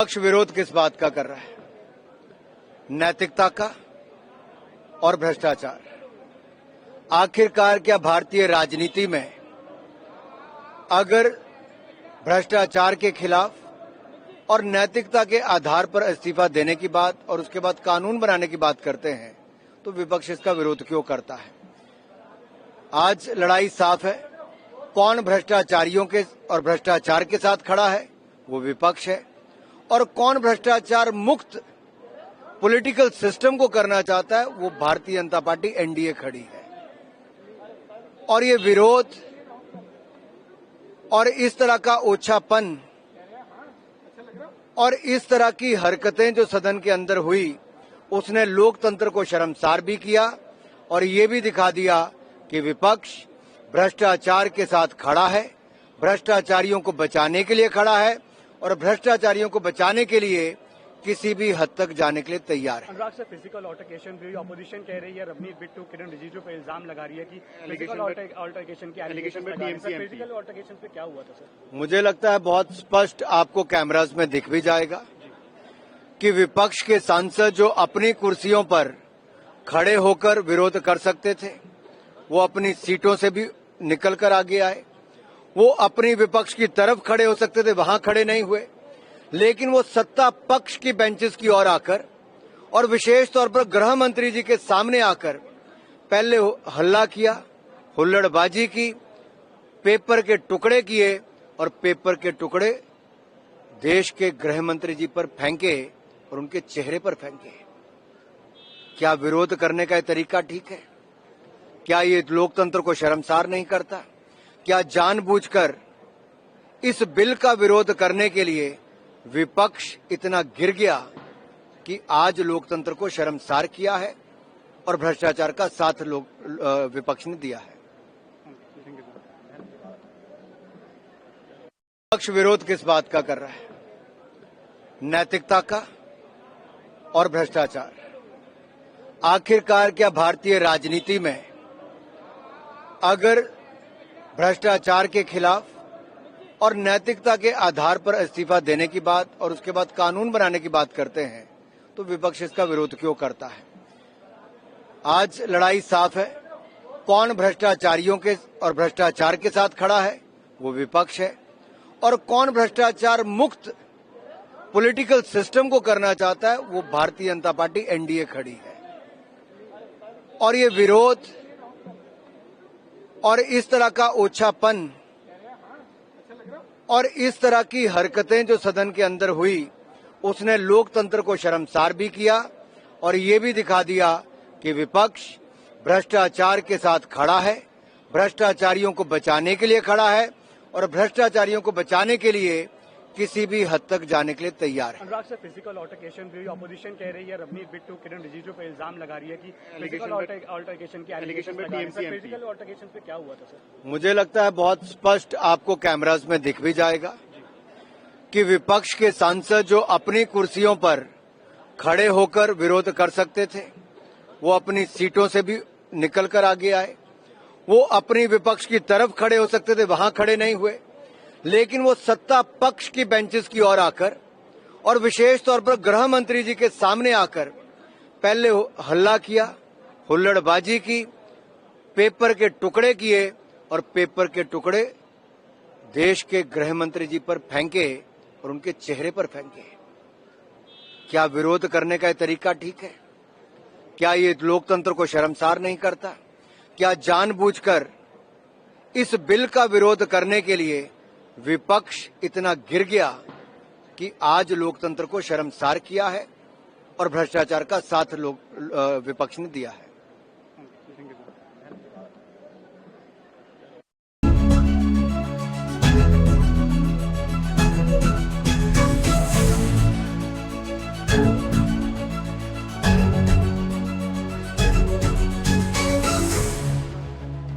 पक्ष विरोध किस बात का कर रहा है? नैतिकता का और भ्रष्टाचार। आखिरकार क्या भारतीय राजनीति में अगर भ्रष्टाचार के खिलाफ और नैतिकता के आधार पर इस्तीफा देने की बात और उसके बाद कानून बनाने की बात करते हैं तो विपक्ष इसका विरोध क्यों करता है? आज लड़ाई साफ है। कौन भ्रष्टाचारियों के और भ्रष्टाचार के साथ खड़ा है वो विपक्ष है, और कौन भ्रष्टाचार मुक्त पॉलिटिकल सिस्टम को करना चाहता है वो भारतीय जनता पार्टी एनडीए खड़ी है। और ये विरोध और इस तरह का ओछापन और इस तरह की हरकतें जो सदन के अंदर हुई उसने लोकतंत्र को शर्मसार भी किया और ये भी दिखा दिया कि विपक्ष भ्रष्टाचार के साथ खड़ा है, भ्रष्टाचारियों को बचाने के लिए खड़ा है और भ्रष्टाचारियों को बचाने के लिए किसी भी हद तक जाने के लिए तैयार है। अनुराग सर, फिजिकल ऑल्टरकेशन भी अपोजिशन कह रही है, रवनीत बिट्टू किरण रिजिजू पे इल्जाम लगा रही है कि फिजिकल ऑल्टरकेशन की एलिगेशन पे फिजिकल ऑल्टरकेशन पे क्या हुआ था सर? मुझे लगता है बहुत स्पष्ट आपको कैमरास में दिख भी जाएगा कि विपक्ष के सांसद जो अपनी कुर्सियों पर खड़े होकर विरोध कर सकते थे वो अपनी सीटों से भी निकल कर आगे आए। वो अपनी विपक्ष की तरफ खड़े हो सकते थे, वहां खड़े नहीं हुए, लेकिन वो सत्ता पक्ष की बेंचेस की ओर आकर और विशेष तौर पर गृह मंत्री जी के सामने आकर पहले हल्ला किया, हुल्लड़बाजी की, पेपर के टुकड़े किए और पेपर के टुकड़े देश के गृह मंत्री जी पर फेंके और उनके चेहरे पर फेंके। क्या विरोध करने का तरीका ठीक है? क्या ये लोकतंत्र को शर्मसार नहीं करता? क्या जानबूझकर इस बिल का विरोध करने के लिए विपक्ष इतना गिर गया कि आज लोकतंत्र को शर्मसार किया है और भ्रष्टाचार का साथ विपक्ष ने दिया है? विपक्ष विरोध किस बात का कर रहा है? नैतिकता का और भ्रष्टाचार। आखिरकार क्या भारतीय राजनीति में अगर भ्रष्टाचार के खिलाफ और नैतिकता के आधार पर इस्तीफा देने की बात और उसके बाद कानून बनाने की बात करते हैं तो विपक्ष इसका विरोध क्यों करता है? आज लड़ाई साफ है। कौन भ्रष्टाचारियों के और भ्रष्टाचार के साथ खड़ा है वो विपक्ष है, और कौन भ्रष्टाचार मुक्त पॉलिटिकल सिस्टम को करना चाहता है वो भारतीय जनता पार्टी एनडीए खड़ी है। और ये विरोध और इस तरह का ओछापन और इस तरह की हरकतें जो सदन के अंदर हुई उसने लोकतंत्र को शर्मसार भी किया और ये भी दिखा दिया कि विपक्ष भ्रष्टाचार के साथ खड़ा है, भ्रष्टाचारियों को बचाने के लिए खड़ा है और भ्रष्टाचारियों को बचाने के लिए किसी भी हद तक जाने के लिए तैयार है। अनुराग सर, फिजिकल ऑल्टरकेशन भी अपोजिशन कह रही है, रवनीत बिट्टू किरण रिजिजू पे इल्जाम लगा रही है कि फिजिकल ऑल्टरकेशन की एलिगेशन पे फिजिकल ऑल्टरकेशन पे क्या हुआ था सर? मुझे लगता है बहुत स्पष्ट आपको कैमरास में दिख भी जाएगा कि विपक्ष के सांसद जो अपनी कुर्सियों पर खड़े होकर विरोध कर सकते थे वो अपनी सीटों से भी निकल कर आगे आए। वो अपनी विपक्ष की तरफ खड़े हो सकते थे, वहां खड़े नहीं हुए, लेकिन वो सत्ता पक्ष की बेंचेस की ओर आकर और विशेष तौर पर गृह मंत्री जी के सामने आकर पहले हल्ला किया, हुल्लड़बाजी की, पेपर के टुकड़े किए और पेपर के टुकड़े देश के गृह मंत्री जी पर फेंके और उनके चेहरे पर फेंके। क्या विरोध करने का तरीका ठीक है? क्या ये लोकतंत्र को शर्मसार नहीं करता? क्या जानबूझकर इस बिल का विरोध करने के लिए विपक्ष इतना गिर गया कि आज लोकतंत्र को शर्मसार किया है और भ्रष्टाचार का साथ विपक्ष ने दिया है?